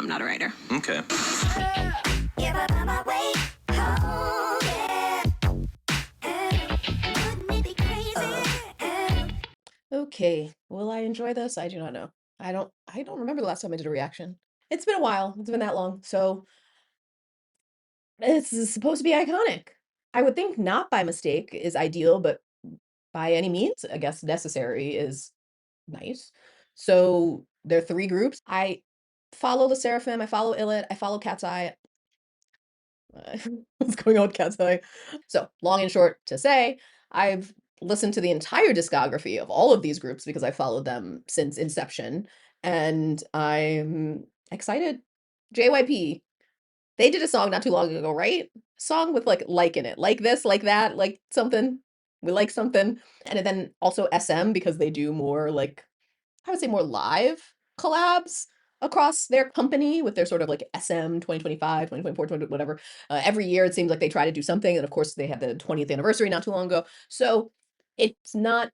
I'm not a writer. Okay. Okay, will I enjoy this? I do not know. I don't remember the last time I did a reaction. It's been a while. It's been that long. So it's supposed to be iconic. I would think not by mistake is ideal, but by any means, I guess necessary is nice. So there are three groups. I follow the Sserafim, I follow Illit, I follow Katseye. What's going on with Katseye? So long and short to say, I've listened to the entire discography of all of these groups because I followed them since inception, and I'm excited. JYP, they did a song not too long ago, right? Song with like in it, like this, like that, like something. We like something, and then also SM because they do more like I would say more live collabs across their company with their sort of like SM 2025, 2024, 20, whatever. Every year it seems like they try to do something. And of course, they had the 20th anniversary not too long ago. So it's not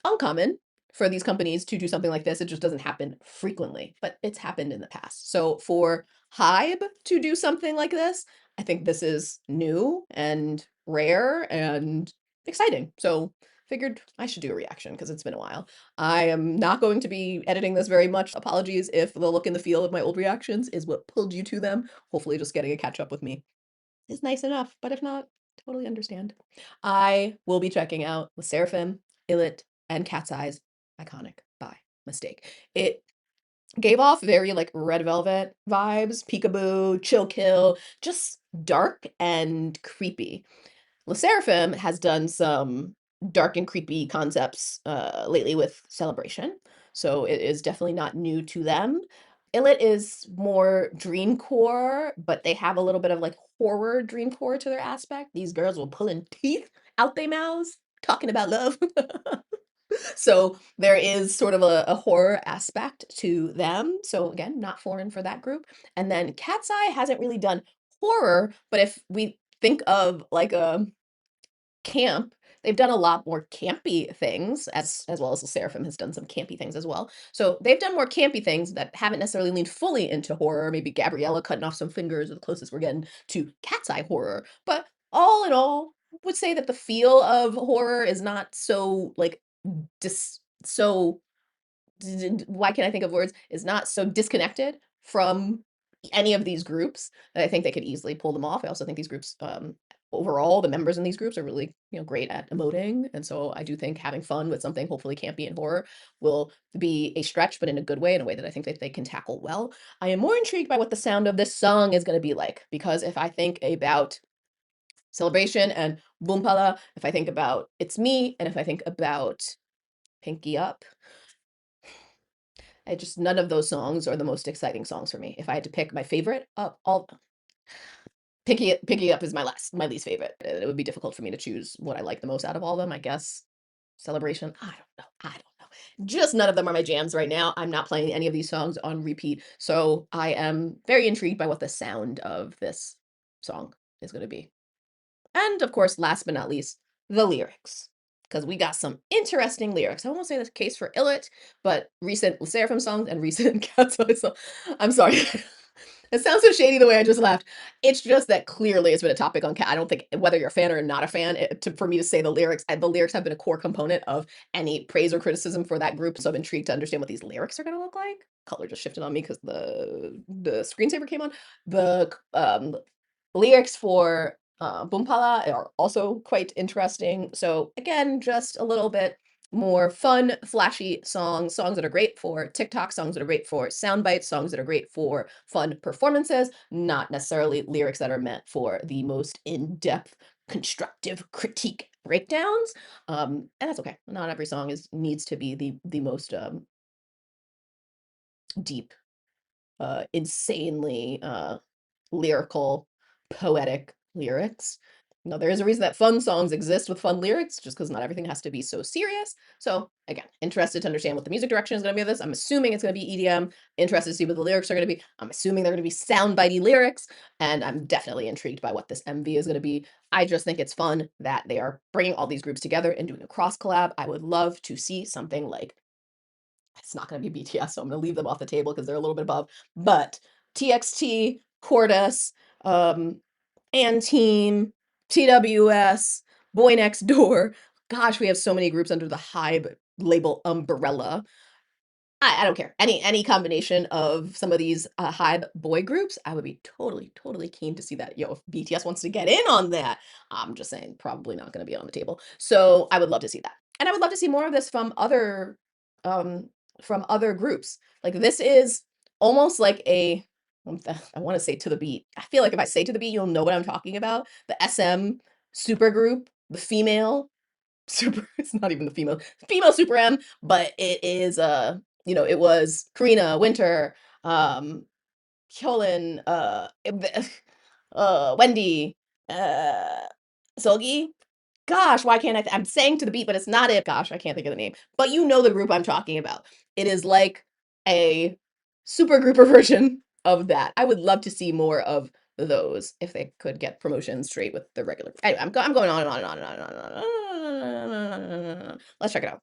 uncommon for these companies to do something like this. It just doesn't happen frequently, but it's happened in the past. So for HYBE to do something like this, I think this is new and rare and exciting. So figured I should do a reaction because it's been a while. I am not going to be editing this very much. Apologies if the look and the feel of my old reactions is what pulled you to them. Hopefully just getting a catch up with me is nice enough, but if not, totally understand. I will be checking out the Seraphim, Illit, and Cat's iconic by mistake. It gave off very like Red Velvet vibes, peekaboo, chill kill, just dark and creepy. Le Sserafim has done some dark and creepy concepts lately with Celebration, so it is definitely not new to them. Illit is more dreamcore, but they have a little bit of like horror dreamcore to their aspect. These girls will pulling teeth out their mouths, talking about love. So there is sort of a horror aspect to them. So again, not foreign for that group. And then Cat's Eye hasn't really done horror, but if we think of like a camp, they've done a lot more campy things, as well as the Seraphim has done some campy things as well. So they've done more campy things that haven't necessarily leaned fully into horror. Maybe Gabriella cutting off some fingers is the closest we're getting to Cat's Eye horror. But all in all, would say that the feel of horror is not so like so why can't I think of words? Is not so disconnected from any of these groups that I think they could easily pull them off. I also think these groups, overall, the members in these groups are really, great at emoting, and so I do think having fun with something hopefully campy and horror will be a stretch, but in a good way, in a way that I think that they can tackle well. I am more intrigued by what the sound of this song is going to be like because if I think about Celebration and Boompala, if I think about It's Me, and if I think about Pinky Up, I just none of those songs are the most exciting songs for me. If I had to pick my favorite, all Picky Up is my least favorite. It would be difficult for me to choose what I like the most out of all of them. I guess Celebration. I don't know. I don't know. Just none of them are my jams right now. I'm not playing any of these songs on repeat. So I am very intrigued by what the sound of this song is going to be. And of course, last but not least, the lyrics. Because we got some interesting lyrics. I won't say that's the case for Illit, but recent Seraphim songs and recent Katseye songs. I'm sorry. It sounds so shady the way I just laughed. It's just that clearly it's been a topic on Cat. I don't think whether you're a fan or not a fan, for me to say the lyrics have been a core component of any praise or criticism for that group. So I'm intrigued to understand what these lyrics are going to look like. Color just shifted on me because the screensaver came on. The lyrics for Boompala are also quite interesting. So again, just a little bit more fun, flashy songs that are great for TikTok, songs that are great for sound bites, songs that are great for fun performances, not necessarily lyrics that are meant for the most in-depth, constructive critique breakdowns. And that's okay. Not every song needs to be the most deep, insanely lyrical, poetic lyrics. No, there is a reason that fun songs exist with fun lyrics, just because not everything has to be so serious. So again, interested to understand what the music direction is going to be of this. I'm assuming it's going to be EDM. Interested to see what the lyrics are going to be. I'm assuming they're going to be soundbitey lyrics, and I'm definitely intrigued by what this MV is going to be. I just think it's fun that they are bringing all these groups together and doing a cross collab. I would love to see something like It's not going to be BTS, so I'm going to leave them off the table because they're a little bit above. But TXT, Cordas, um, Anteam, TWS, Boy Next Door. Gosh, we have so many groups under the HYBE label umbrella. I don't care. Any combination of some of these HYBE boy groups, I would be totally keen to see that. Yo, if BTS wants to get in on that, I'm just saying probably not going to be on the table. So I would love to see that, and I would love to see more of this um from other groups. Like this is almost like a I want to say to the beat. I feel like if I say to the beat, you'll know what I'm talking about. The SM super group, the female super. It's not even the female super M, but it is it was Karina, Winter, um, Hyolyn, Wendy, uh, Solgi. Gosh, why can't I'm saying to the beat, but it's not it. Gosh, I can't think of the name. But you know the group I'm talking about. It is like a super grouper version of that. I would love to see more of those if they could get promotion straight with the regular. Anyway, I'm going on and on and on and on and on and on. Let's check it out.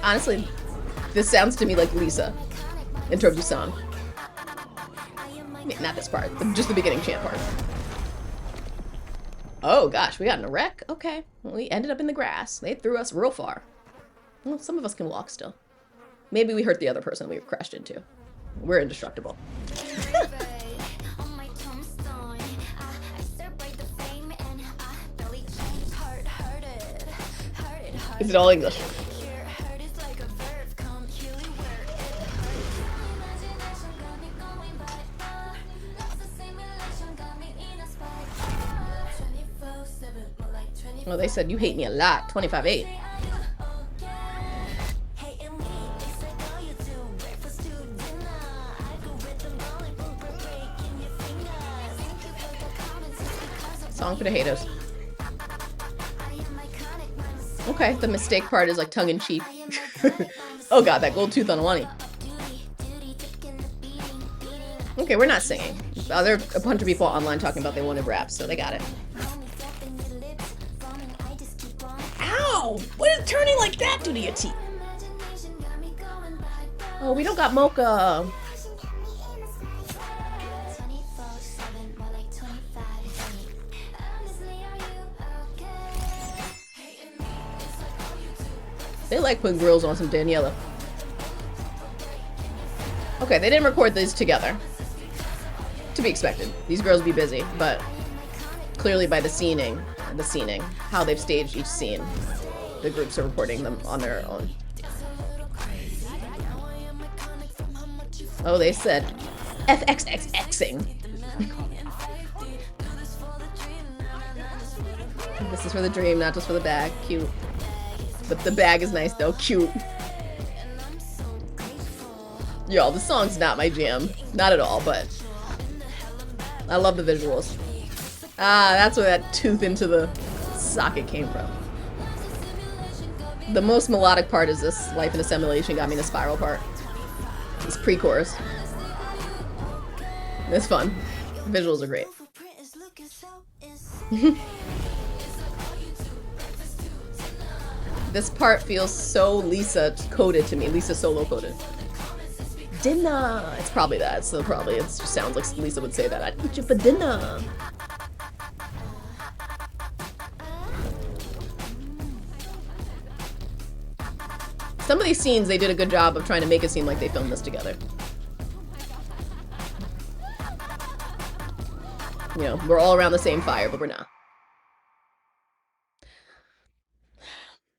Honestly, this sounds to me like Lisa in terms of song. Not this part, just the beginning chant part. Oh gosh, we got in a wreck? Okay. Well, we ended up in the grass. They threw us real far. Well, some of us can walk still. Maybe we hurt the other person we crashed into. We're indestructible. Is it all English? Well, they said you hate me a lot. 25-8. Song for the haters. Okay, the mistake part is like tongue-in-cheek. Oh god, that gold tooth on Alani. Okay, we're not singing. There are a bunch of people online talking about they wanted rap, so they got it. Ow! What is turning like that do to your teeth? Oh, we don't got mocha. They like putting grills on some Daniela. Okay, they didn't record these together. To be expected. These girls be busy, but clearly by the scening, how they've staged each scene, the groups are reporting them on their own. Oh, they said FXXXing. This is for the dream, not just for the bag. Cute. But the bag is nice though. Cute. Y'all, the song's not my jam. Not at all, but I love the visuals. Ah, that's where that tooth into the socket came from. The most melodic part is this Life in a Simulation got me the spiral part. This pre-chorus. It's fun. The visuals are great. This part feels so Lisa coded to me. Lisa solo coded. Dinner. It's probably that. So probably it just sounds like Lisa would say that. I'd eat you for dinner. Some of these scenes, they did a good job of trying to make it seem like they filmed this together. You know, we're all around the same fire, but we're not.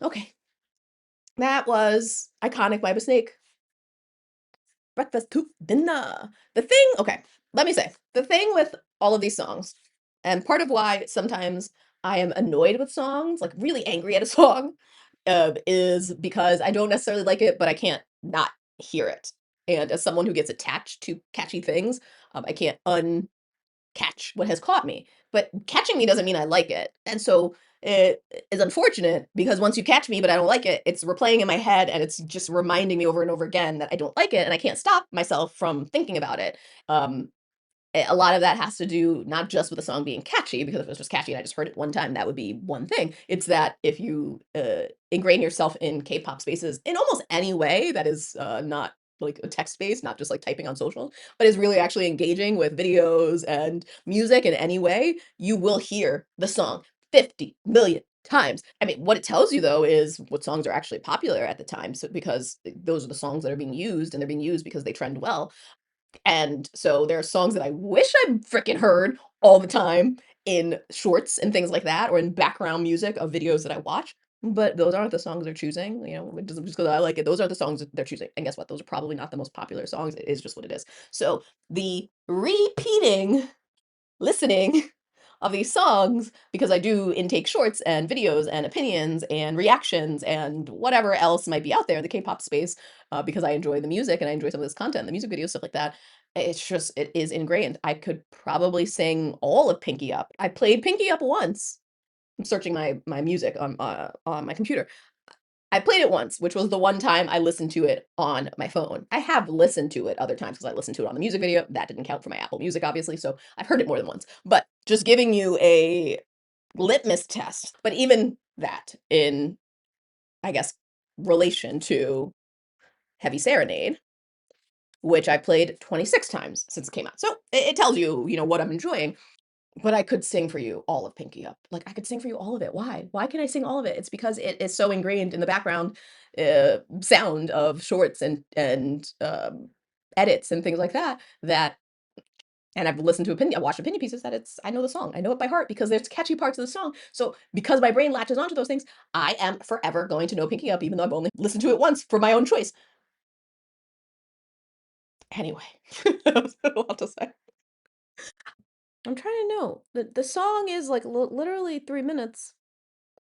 Okay. That was Iconic by the Snake. Breakfast to dinner. The thing, okay, let me say, the thing with all of these songs, and part of why sometimes I am annoyed with songs, like really angry at a song, is because I don't necessarily like it, but I can't not hear it. And as someone who gets attached to catchy things, I can't uncatch what has caught me. But catching me doesn't mean I like it. And so it is unfortunate because once you catch me, but I don't like it, it's replaying in my head and it's just reminding me over and over again that I don't like it and I can't stop myself from thinking about it. Um, a lot of that has to do not just with the song being catchy, because if it was just catchy and I just heard it one time, that would be one thing. It's that if you ingrain yourself in K-pop spaces in almost any way that is not like a text based, not just like typing on social, but is really actually engaging with videos and music in any way, you will hear the song 50 million times. I mean, what it tells you though is what songs are actually popular at the time. So because those are the songs that are being used and they're being used because they trend well. And so there are songs that I wish I fricking heard all the time in shorts and things like that, or in background music of videos that I watch. But those aren't the songs they're choosing. You know, it doesn't just because I like it. Those aren't the songs that they're choosing. And guess what? Those are probably not the most popular songs. It is just what it is. So the repeating listening of these songs, because I do intake shorts and videos and opinions and reactions and whatever else might be out there in the K-pop space, because I enjoy the music and I enjoy some of this content, the music videos, stuff like that. It's just, it is ingrained. I could probably sing all of Pinky Up. I played Pinky Up once. I'm searching my music on my computer. I played it once, which was the one time I listened to it on my phone. I have listened to it other times because I listened to it on the music video. That didn't count for my Apple Music, obviously, so I've heard it more than once. But just giving you a litmus test. But even that in, I guess, relation to Heavy Serenade, which I played 26 times since it came out. So it tells you, you know, what I'm enjoying. But I could sing for you all of Pinky Up. Like, I could sing for you all of it. Why? Why can I sing all of it? It's because it is so ingrained in the background, sound of shorts and edits and things like that, that and I've listened to opinion I watched opinion pieces that it's I know the song. I know it by heart because there's catchy parts of the song. So, because my brain latches onto those things, I am forever going to know Pinky Up even though I've only listened to it once for my own choice. Anyway, that was a lot to say. I'm trying to know. The song is, like, literally 3 minutes,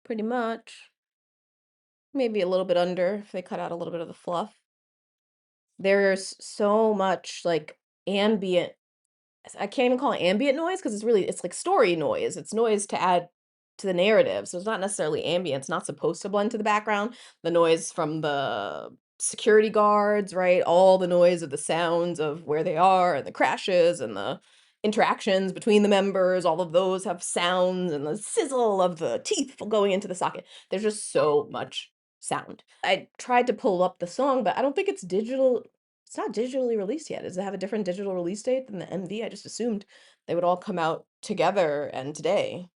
pretty much. Maybe a little bit under if they cut out a little bit of the fluff. There's so much, like, ambient I can't even call it ambient noise because it's like story noise. It's noise to add to the narrative. So it's not necessarily ambient. It's not supposed to blend to the background. The noise from the security guards, right? All the noise of the sounds of where they are and the crashes and the interactions between the members, all of those have sounds and the sizzle of the teeth going into the socket. There's just so much sound. I tried to pull up the song, but I don't think it's not digitally released yet. Does it have a different digital release date than the MV? I just assumed they would all come out together and today.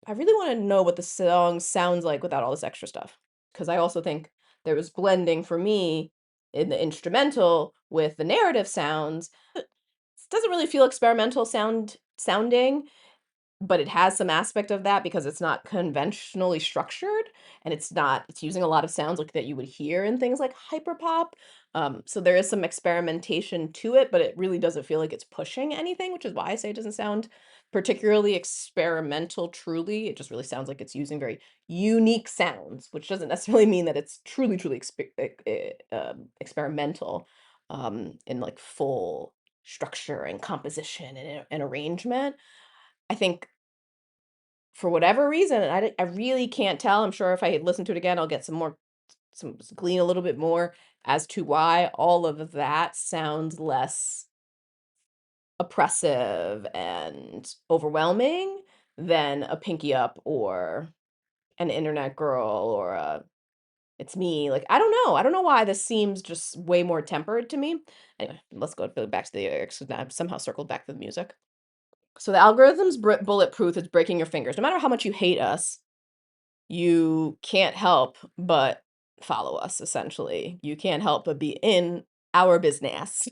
I really want to know what the song sounds like without all this extra stuff. Because I also think there was blending for me in the instrumental with the narrative sounds. It doesn't really feel experimental sounding. But it has some aspect of that because it's not conventionally structured, and it's using a lot of sounds like that you would hear in things like hyperpop. So there is some experimentation to it, but it really doesn't feel like it's pushing anything, which is why I say it doesn't sound particularly experimental truly. It just really sounds like it's using very unique sounds, which doesn't necessarily mean that it's truly experimental in like full structure and composition and arrangement. I think for whatever reason, I really can't tell. I'm sure if I listen to it again, I'll get some glean a little bit more as to why all of that sounds less oppressive and overwhelming than a Pinky Up or an Internet Girl or a It's Me. Like, I don't know. I don't know why this seems just way more tempered to me. Anyway, let's go back to the lyrics. 'Cause I've somehow circled back to the music. So the algorithm's bulletproof. It's breaking your fingers. No matter how much you hate us, you can't help but follow us, essentially. You can't help but be in our business.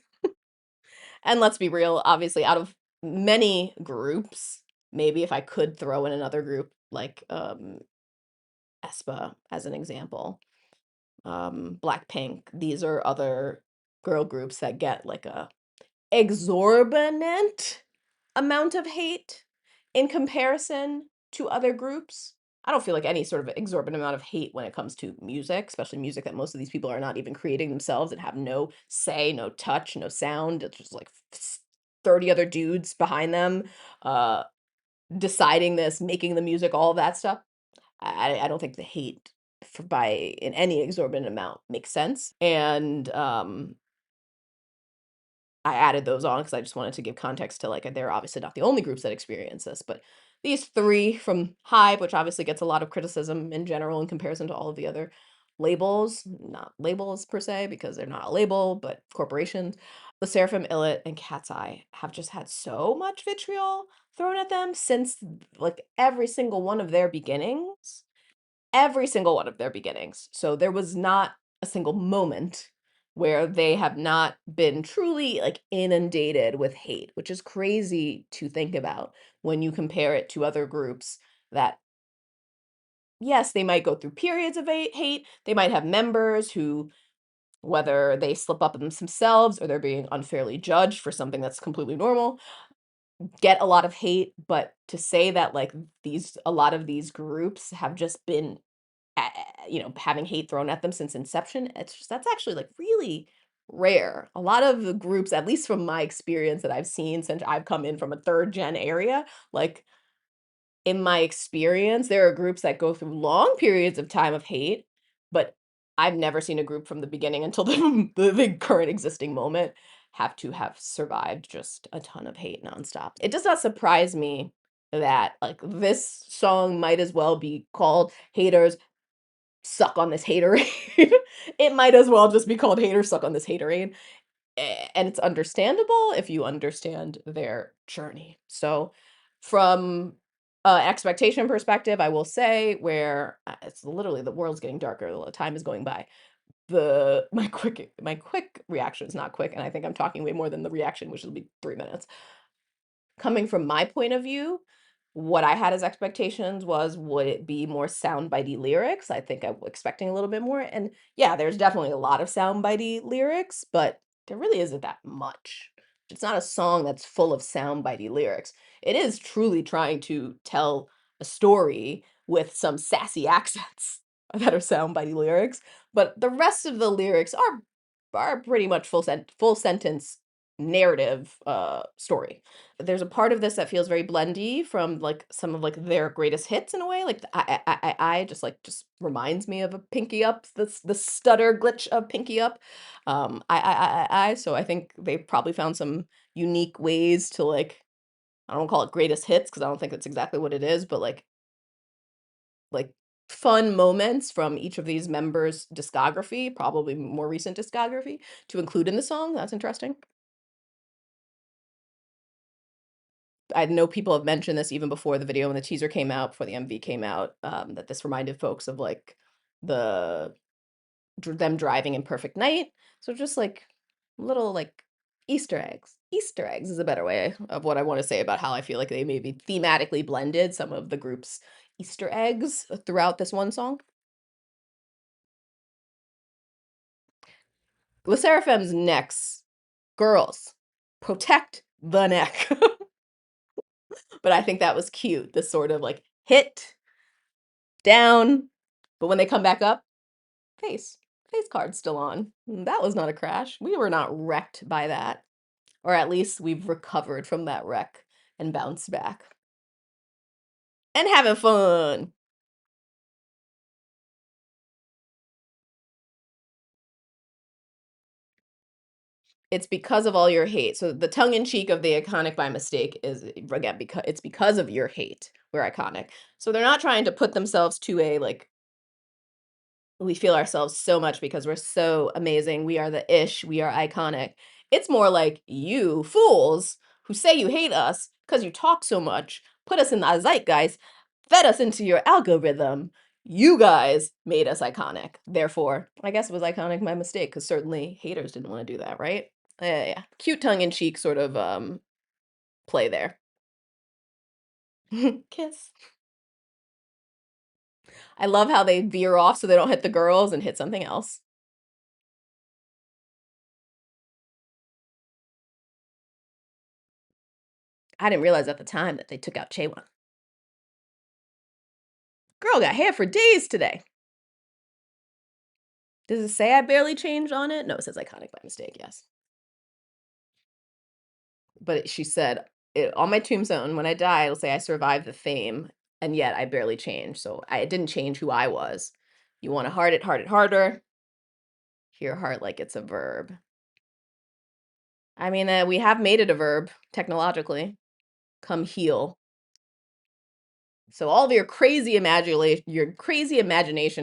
And let's be real, obviously, out of many groups, maybe if I could throw in another group like aespa as an example, Blackpink, these are other girl groups that get like a exorbitant amount of hate in comparison to other groups. I don't feel like any sort of exorbitant amount of hate when it comes to music, especially music that most of these people are not even creating themselves and have no say, no touch, no sound. It's just like 30 other dudes behind them. Uh, deciding this, making the music, all of that stuff, I don't think the hate for by in any exorbitant amount makes sense. And I added those on because I just wanted to give context to like they're obviously not the only groups that experience this, but these three from HYBE, which obviously gets a lot of criticism in general in comparison to all of the other labels, not labels per se, because they're not a label, but corporations. The Sserafim, Illit, and Katseye have just had so much vitriol thrown at them since like every single one of their beginnings. Every single one of their beginnings. So there was not a single moment where they have not been truly like inundated with hate, which is crazy to think about when you compare it to other groups that, yes, they might go through periods of hate. They might have members who, whether they slip up on themselves or they're being unfairly judged for something that's completely normal, get a lot of hate. But to say that like a lot of these groups have just been having hate thrown at them since inception, that's actually like really rare. A lot of the groups, at least from my experience that I've seen since I've come in from a third gen area, like in my experience, there are groups that go through long periods of time of hate, but I've never seen a group from the beginning until the current existing moment have to have survived just a ton of hate nonstop. It does not surprise me that like this song might as well be called Haters Suck on This Haterade. It might as well just be called Haters Suck on This Haterade, and it's understandable if you understand their journey. So, from a expectation perspective, I will say where it's literally the world's getting darker, the time is going by. My quick reaction is not quick, and I think I'm talking way more than the reaction, which will be 3 minutes. Coming from my point of view, what I had as expectations was, would it be more soundbitey lyrics? I think I'm expecting a little bit more. And yeah, there's definitely a lot of soundbitey lyrics, but there really isn't that much. It's not a song that's full of soundbitey lyrics. It is truly trying to tell a story with some sassy accents that are soundbitey lyrics, but the rest of the lyrics are pretty much full sentence narrative story. There's a part of this that feels very blendy from, like, some of, like, their greatest hits in a way, like, the just reminds me of a Pinky Up, the stutter glitch of Pinky Up. So I think they probably found some unique ways to, like, I don't call it greatest hits because I don't think that's exactly what it is, but, like, fun moments from each of these members' discography, probably more recent discography, to include in the song. That's interesting. I know people have mentioned this even before the video and the teaser came out, before the MV came out, that this reminded folks of like the them driving in Perfect Night. So just like little like Easter eggs. Easter eggs is a better way of what I want to say about how I feel like they maybe thematically blended some of the group's Easter eggs throughout this one song. Le Seraphim's necks, girls, protect the neck. But I think that was cute. This sort of like hit down, but when they come back up, face. Face card's still on. That was not a crash. We were not wrecked by that. Or at least we've recovered from that wreck and bounced back. And having fun. It's because of all your hate. So the tongue in cheek of the iconic by mistake is again because it's because of your hate. We're iconic. So they're not trying to put themselves to a like we feel ourselves so much because we're so amazing. We are the ish. We are iconic. It's more like you fools who say you hate us because you talk so much, put us in the zeitgeist, fed us into your algorithm. You guys made us iconic. Therefore, I guess it was iconic my mistake because certainly haters didn't want to do that, right? Yeah, yeah. Cute tongue in cheek sort of play there. Kiss. I love how they veer off so they don't hit the girls and hit something else. I didn't realize at the time that they took out Chewan. Girl got hair for days today. Does it say I barely changed on it? No, it says iconic by mistake, yes. But she said, on my tombstone, when I die, it'll say I survived the fame, and yet I barely changed. So it didn't change who I was. You want to heart it harder. Hear heart like it's a verb. I mean, we have made it a verb technologically. Come heal. So all of your crazy imagination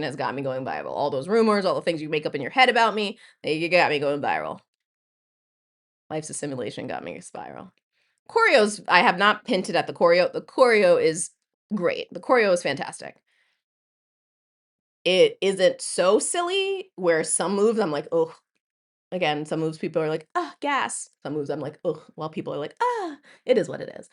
has got me going viral. All those rumors, all the things you make up in your head about me, you got me going viral. Life's a simulation got me spiral. Choreos, I have not hinted at the choreo. The choreo is great. The choreo is fantastic. It isn't so silly where some moves I'm like, oh, again, some moves people are like, ah, gas. Some moves I'm like, oh, while people are like, ah, it is what it is.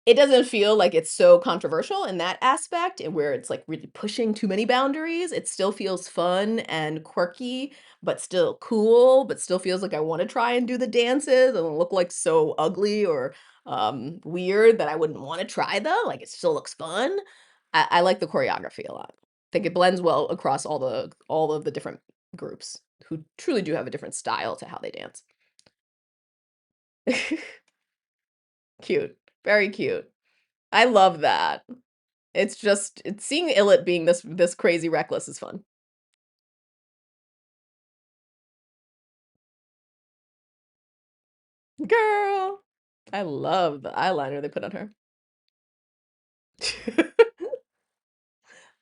It doesn't feel like it's so controversial in that aspect where it's like really pushing too many boundaries. It still feels fun and quirky, but still cool, but still feels like I want to try and do the dances and look like so ugly or weird that I wouldn't want to try though. Like it still looks fun. I like the choreography a lot. I think it blends well across all of the different groups who truly do have a different style to how they dance. Cute. Very cute. I love that. It's seeing Illit being this crazy reckless is fun. Girl, I love the eyeliner they put on her.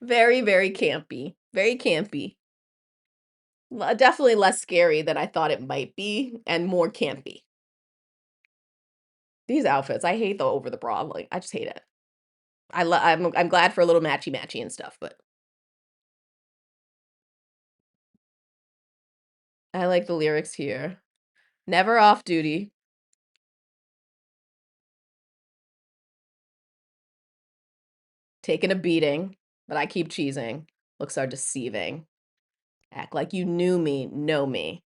Very, very campy. Very campy. Definitely less scary than I thought it might be, and more campy. These outfits, I hate the over the bra. Like, I just hate it. I'm glad for a little matchy matchy and stuff, but I like the lyrics here. Never off duty, taking a beating, but I keep cheesing. Looks are deceiving. Act like you knew me, know me.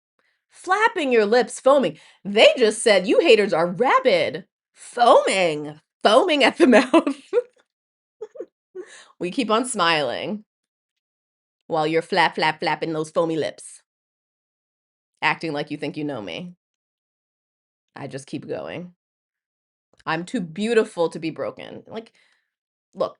Flapping your lips, foaming. They just said you haters are rabid. Foaming. Foaming at the mouth. We keep on smiling while you're flapping those foamy lips. Acting like you think you know me. I just keep going. I'm too beautiful to be broken. Like, look,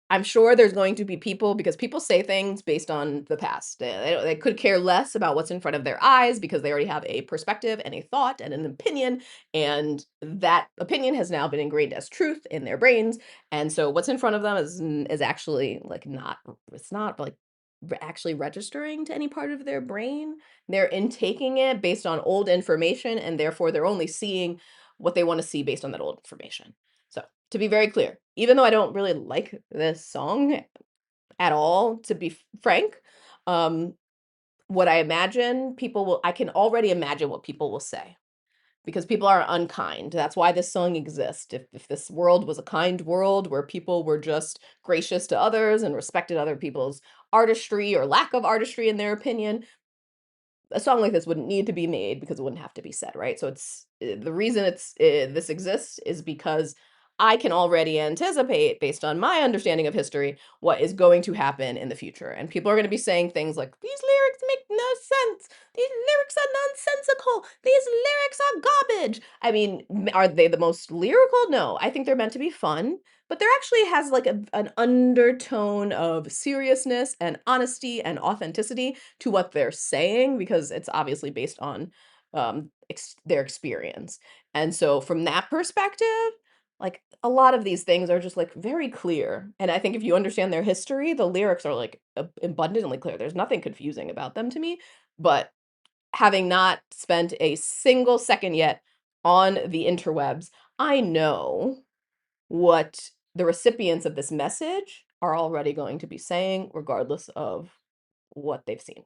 I'm sure there's going to be people because people say things based on the past. They could care less about what's in front of their eyes because they already have a perspective and a thought and an opinion. And that opinion has now been ingrained as truth in their brains. And so what's in front of them is actually like not, it's not like actually registering to any part of their brain. They're intaking it based on old information. And therefore they're only seeing what they want to see based on that old information. So to be very clear, even though I don't really like this song at all, to be frank, um, what I imagine people will I can already imagine what people will say because people are unkind. That's why this song exists. If this world was a kind world where people were just gracious to others and respected other people's artistry or lack of artistry in their opinion, a song like this wouldn't need to be made because it wouldn't have to be said, right? So the reason this exists is because I can already anticipate, based on my understanding of history, what is going to happen in the future. And people are going to be saying things like, these lyrics make no sense. These lyrics are nonsensical. These lyrics are garbage. I mean, are they the most lyrical? No, I think they're meant to be fun, but there actually has like an undertone of seriousness and honesty and authenticity to what they're saying because it's obviously based on their experience. And so from that perspective, like a lot of these things are just like very clear. And I think if you understand their history, the lyrics are like abundantly clear. There's nothing confusing about them to me. But having not spent a single second yet on the interwebs, I know what the recipients of this message are already going to be saying, regardless of what they've seen.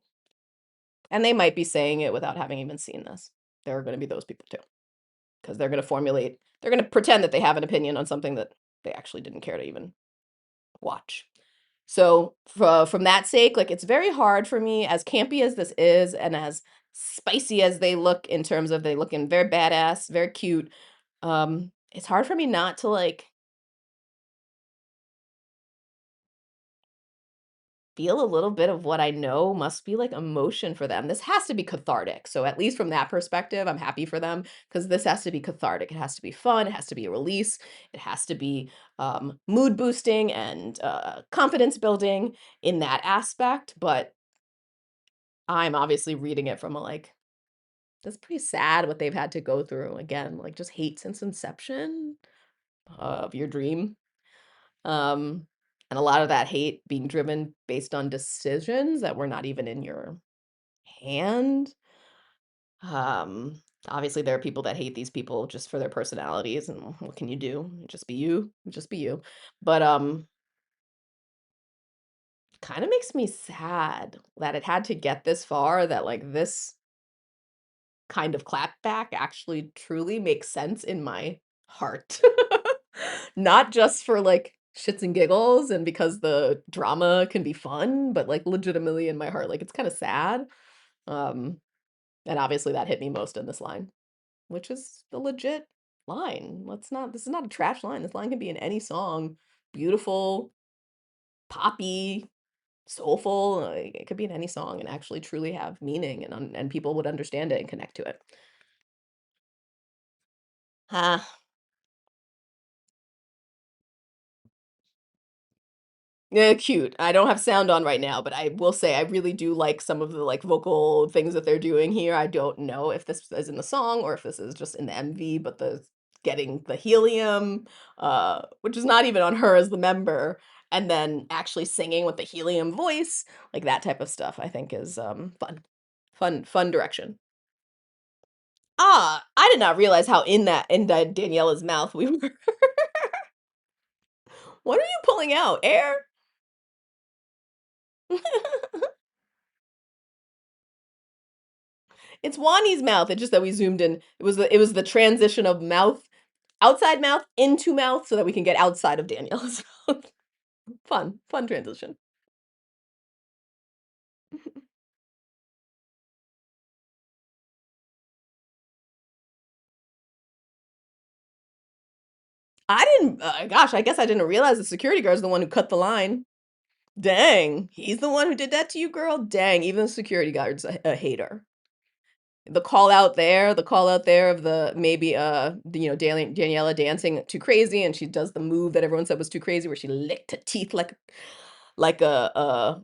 And they might be saying it without having even seen this. There are going to be those people too, because they're going to pretend that they have an opinion on something that they actually didn't care to even watch. So from that sake, like it's very hard for me, as campy as this is, and as spicy as they look in terms of they looking very badass, very cute. It's hard for me not to like feel a little bit of what I know must be like emotion for them. This has to be cathartic. So at least from that perspective, I'm happy for them because this has to be cathartic. It has to be fun. It has to be a release. It has to be mood boosting and confidence building in that aspect. But I'm obviously reading it from a like, that's pretty sad what they've had to go through. Again, like just hate since inception of your dream. Um, and a lot of that hate being driven based on decisions that were not even in your hand. Um, Obviously there are people that hate these people just for their personalities, and what can you do? Just be you, just be you. But kind of makes me sad that it had to get this far, that like this kind of clapback actually truly makes sense in my heart. Not just for like shits and giggles and because the drama can be fun, but like legitimately in my heart, like it's kind of sad. Um, and obviously that hit me most in this line, which is the legit line. Let's not, this is not a trash line. This line can be in any song. Beautiful, poppy, soulful. Like, it could be in any song and actually truly have meaning, and people would understand it and connect to it. Ah, yeah, cute. I don't have sound on right now, but I will say I really do like some of the like vocal things that they're doing here. I don't know if this is in the song or if this is just in the MV, but the getting the helium, which is not even on her as the member, and then actually singing with the helium voice, like that type of stuff, I think is fun. Fun direction. Ah, I did not realize how in that Daniela's mouth we were. What are you pulling out? Air? It's Wani's mouth, it's just that we zoomed in. It was the transition of mouth, outside mouth into mouth so that we can get outside of Danielle's mouth. Fun transition. I didn't gosh, I guess I didn't realize the security guard's the one who cut the line. Dang, he's the one who did that to you, girl? Dang, even the security guard's a hater. The call out there of the maybe, Daniela dancing too crazy, and she does the move that everyone said was too crazy, where she licked her teeth like a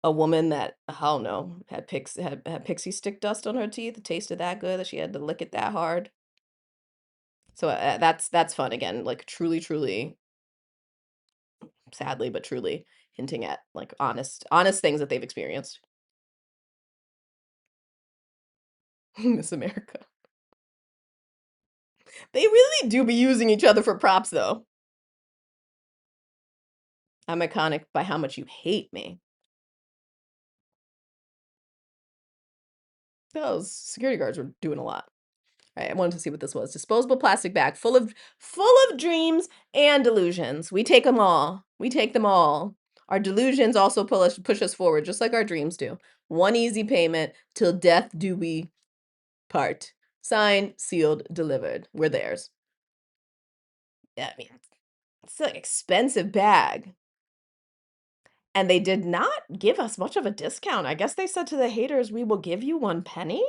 woman that, I don't know, had pixie stick dust on her teeth. It tasted that good that she had to lick it that hard. So, that's fun again, like, truly, sadly, but truly hinting at, like, honest things that they've experienced. Miss America. They really do be using each other for props, though. I'm iconic by how much you hate me. Those security guards were doing a lot. Right, I wanted to see what this was. Disposable plastic bag full of dreams and delusions. We take them all. We take them all. Our delusions also push us forward, just like our dreams do. One easy payment till death do we part. Signed, sealed, delivered. We're theirs. Yeah, I mean, it's an expensive bag. And they did not give us much of a discount. I guess they said to the haters, we will give you 1 penny.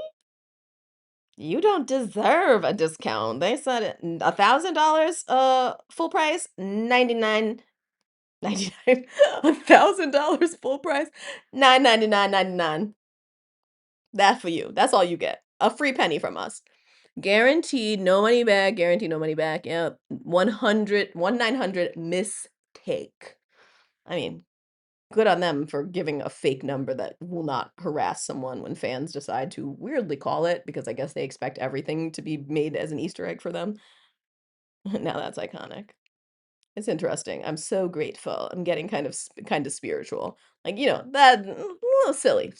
You don't deserve a discount. They said $1,000 full price, 99.99. $1,000 full price, 999.99. That for you. That's all you get. A free penny from us. Guaranteed no money back, guaranteed no money back. Yep. 100 mistake. I mean, good on them for giving a fake number that will not harass someone when fans decide to weirdly call it, because I guess they expect everything to be made as an Easter egg for them. Now that's iconic. It's interesting. I'm so grateful. I'm getting kind of spiritual. Like, that a little silly,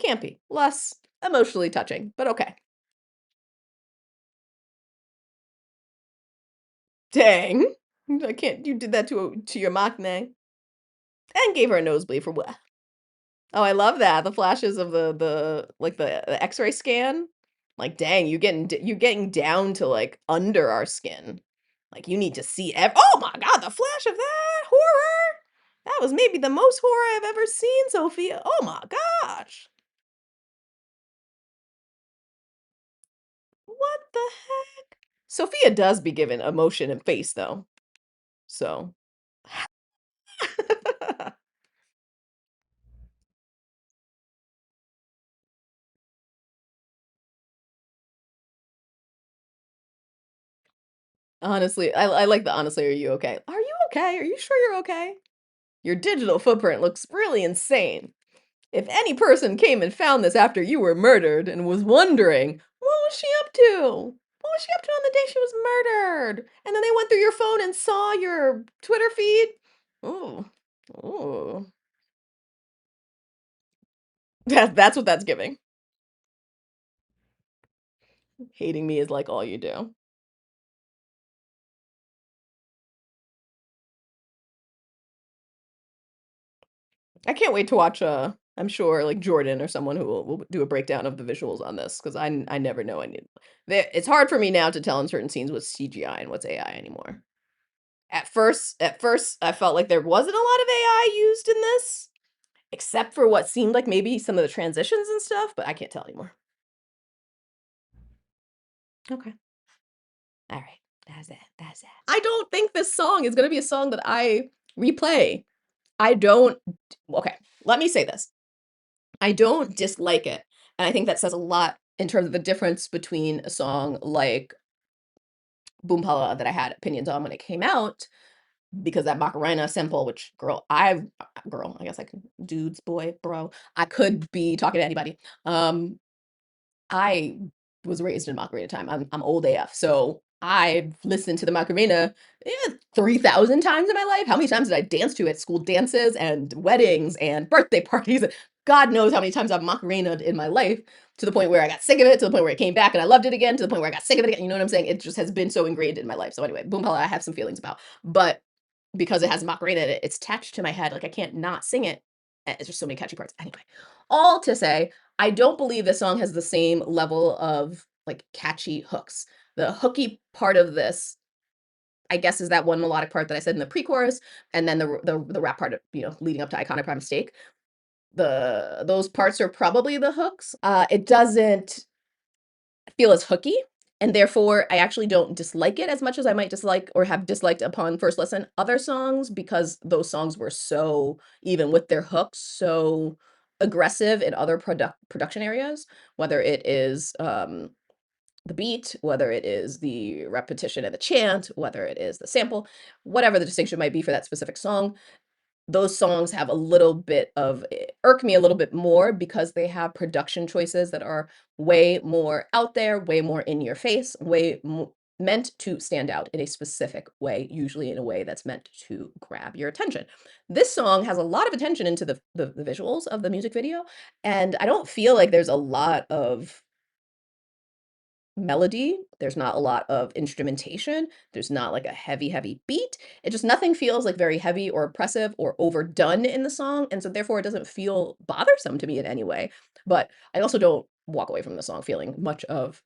campy, less emotionally touching, but okay. Dang. I can't, you did that to your maknae and gave her a nosebleed for what? Oh, I love that, the flashes of the X-ray scan. Like, dang, you getting down to, like, under our skin. Like, you need to see oh my god, the flash of that! Horror! That was maybe the most horror I've ever seen, Sophia. Oh my gosh. What the heck? Sophia does be given emotion and face though. So honestly, I like the honestly, are you okay? Are you okay? Are you sure you're okay? Your digital footprint looks really insane. If any person came and found this after you were murdered and was wondering, what was she up to? What was she up to on the day she was murdered? And then they went through your phone and saw your Twitter feed? Ooh. Ooh. That's what that's giving. Hating me is like all you do. I can't wait to watch, I'm sure, like, Jordan or someone who will do a breakdown of the visuals on this because I never know any it's hard for me now to tell in certain scenes what's CGI and what's AI anymore. At first, I felt like there wasn't a lot of AI used in this, except for what seemed like maybe some of the transitions and stuff, but I can't tell anymore. Okay. Alright. That's that, that's that. I don't think this song is gonna be a song that I replay. I don't okay, let me say this. I don't dislike it, and I think that says a lot in terms of the difference between a song like Boom Pala that I had opinions on when it came out, because that Macarena sample, which girl, I guess I can dudes, boy, bro, I could be talking to anybody. I was raised in Macarena time. I'm old AF, so I've listened to the Macarena 3,000 times in my life. How many times did I dance to it? School dances and weddings and birthday parties. God knows how many times I've Macarena in my life to the point where I got sick of it, to the point where it came back and I loved it again, to the point where I got sick of it again. You know what I'm saying? It just has been so ingrained in my life. So anyway, Boom Pala, I have some feelings about, but because it has Macarena in it, it's attached to my head. Like I can't not sing it. It's just so many catchy parts. Anyway, all to say, I don't believe this song has the same level of like catchy hooks. The hooky part of this, I guess, is that one melodic part that I said in the pre-chorus, and then the rap part, leading up to Iconic by Mistake. Those parts are probably the hooks. It doesn't feel as hooky, and therefore I actually don't dislike it as much as I might dislike or have disliked upon first listen other songs, because those songs were so, even with their hooks, so aggressive in other production areas, whether it is the beat, whether it is the repetition and the chant, whether it is the sample, whatever the distinction might be for that specific song. Those songs have a little bit of irk me a little bit more because they have production choices that are way more out there, way more in your face, meant to stand out in a specific way, usually in a way that's meant to grab your attention. This song has a lot of attention into the visuals of the music video, and I don't feel like there's a lot of melody, there's not a lot of instrumentation, there's not like a heavy, heavy beat. It just nothing feels like very heavy or oppressive or overdone in the song, and so therefore it doesn't feel bothersome to me in any way. But I also don't walk away from the song feeling much of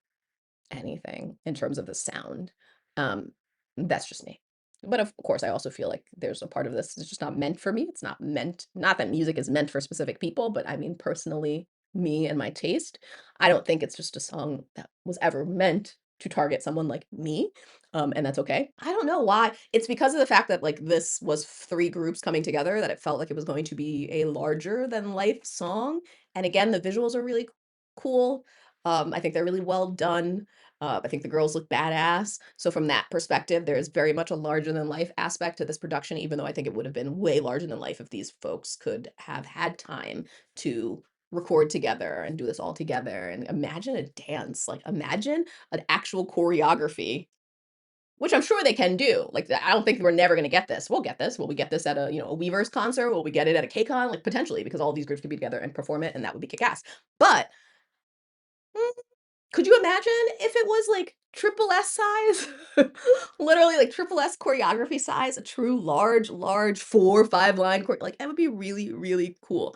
anything in terms of the sound. Um, that's just me. But of course, I also feel like there's a part of this that's just not meant for me. It's not meant, not that music is meant for specific people, but I mean, personally, me and my taste, I don't think it's just a song that was ever meant to target someone like me. And that's okay. I don't know why. It's because of the fact that like this was three groups coming together that it felt like it was going to be a larger than life song. And again, the visuals are really cool. I think they're really well done. I think the girls look badass. So from that perspective, there's very much a larger than life aspect to this production, even though I think it would have been way larger than life if these folks could have had time to record together and do this all together. And imagine a dance, like imagine an actual choreography, which I'm sure they can do. Like I don't think we're never going to get this. We'll get this. Will we get this at a a Weavers concert? Will we get it at a KCON? Like potentially, because all these groups could be together and perform it, and that would be kick ass. But mm, could you imagine if it was like triple S size? Literally like triple S choreography size, a true large 4 or 5 line like that would be really, really cool.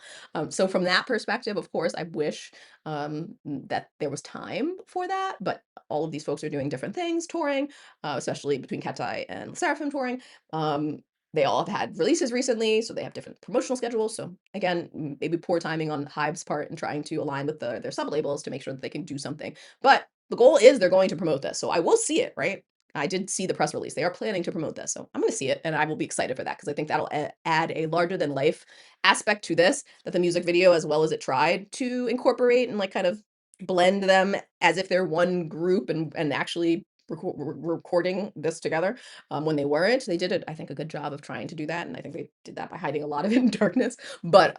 So from that perspective, of course, I wish that there was time for that, but all of these folks are doing different things, touring, especially between Katseye and Sserafim touring. Um, they all have had releases recently, so they have different promotional schedules. So again, maybe poor timing on HYBE's part and trying to align with their sub labels to make sure that they can do something. But the goal is they're going to promote this, so I will see it. Right? I did see the press release. They are planning to promote this, so I'm going to see it, and I will be excited for that because I think that'll add a larger than life aspect to this that the music video, as well as it tried to incorporate and like kind of blend them as if they're one group and actually recording this together when they weren't. They did it, I think, a good job of trying to do that, and I think they did that by hiding a lot of it in darkness. But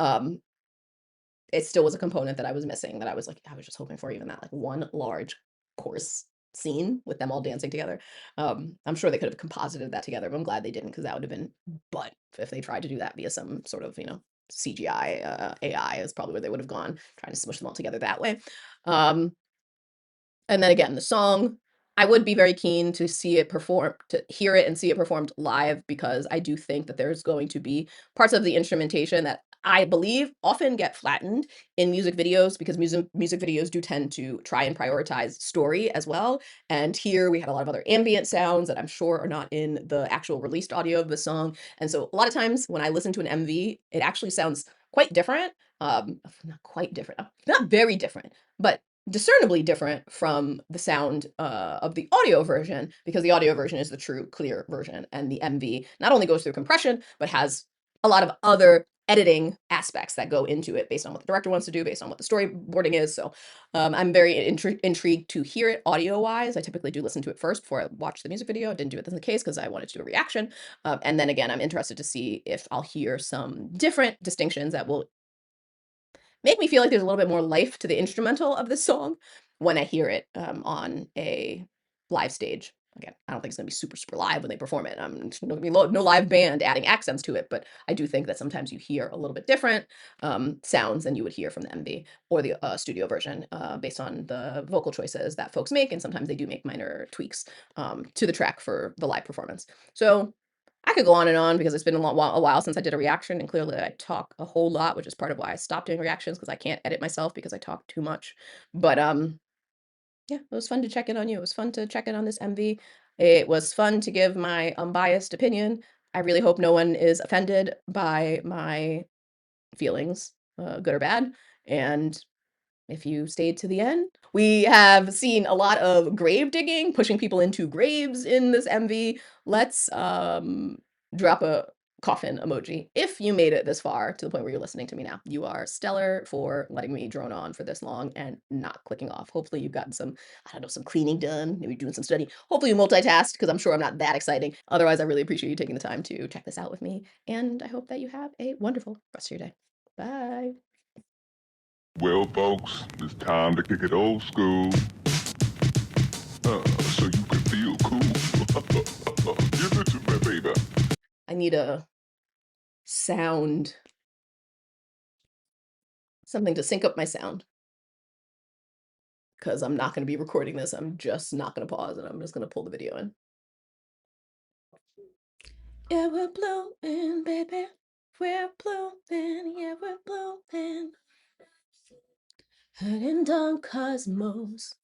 it still was a component that I was missing. That I was like, I was just hoping for even that, like one large chorus scene with them all dancing together. I'm sure they could have composited that together, but I'm glad they didn't because that would have been butt if they tried to do that via some sort of CGI AI is probably where they would have gone trying to smush them all together that way. Um, and then again, the song, I would be very keen to see it perform, to hear it and see it performed live, because I do think that there's going to be parts of the instrumentation that I believe often get flattened in music videos because music videos do tend to try and prioritize story as well. And here we had a lot of other ambient sounds that I'm sure are not in the actual released audio of the song. And so a lot of times when I listen to an MV, it actually sounds quite different. Not quite different, not very different, but discernibly different from the sound of the audio version, because the audio version is the true clear version, and the MV not only goes through compression but has a lot of other editing aspects that go into it based on what the director wants to do, based on what the storyboarding is. So I'm very intrigued to hear it audio wise. I typically do listen to it first before I watch the music video. I didn't do it in the case because I wanted to do a reaction, and then again I'm interested to see if I'll hear some different distinctions that will make me feel like there's a little bit more life to the instrumental of this song when I hear it on a live stage. Again, I don't think it's gonna be super, super live when they perform it. There's no gonna be no live band adding accents to it, but I do think that sometimes you hear a little bit different sounds than you would hear from the MV or the studio version based on the vocal choices that folks make, and sometimes they do make minor tweaks to the track for the live performance. So I could go on and on because it's been a while since I did a reaction, and clearly I talk a whole lot, which is part of why I stopped doing reactions because I can't edit myself because I talk too much. But yeah, it was fun to check in on you. It was fun to check in on this MV. It was fun to give my unbiased opinion. I really hope no one is offended by my feelings, good or bad. And if you stayed to the end, we have seen a lot of grave digging, pushing people into graves in this MV. Let's drop a coffin emoji if you made it this far to the point where you're listening to me now. You are stellar for letting me drone on for this long and not clicking off. Hopefully you've gotten some, I don't know, some cleaning done, maybe doing some study. Hopefully you multitask because I'm sure I'm not that exciting. Otherwise, I really appreciate you taking the time to check this out with me. And I hope that you have a wonderful rest of your day. Bye. Well, folks, it's time to kick it old school. So you can feel cool. Give it to me, baby. I need a sound, something to sync up my sound, because I'm not going to be recording this. I'm just not going to pause, and I'm just going to pull the video in. Yeah, we're blooming, baby. We're blooming, yeah, we're blooming. Hidden down cosmos.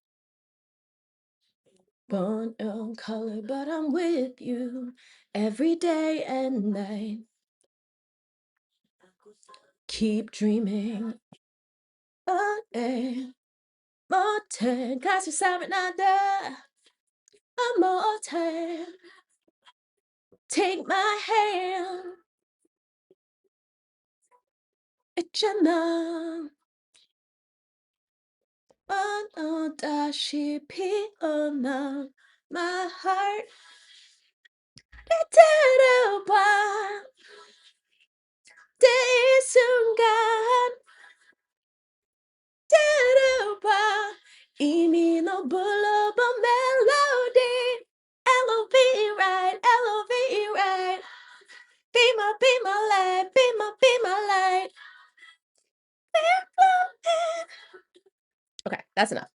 Born on color, but I'm with you every day and night. Keep dreaming. Oh, yeah. More time, cause you're nada. I'm more time. Take my hand. It's your mom. Oh, dashi piona. My heart. Sungan. Imi no bulaba melody. L-O-V-E right, L-O-V-E right. Be my light, be my light. Okay, that's enough.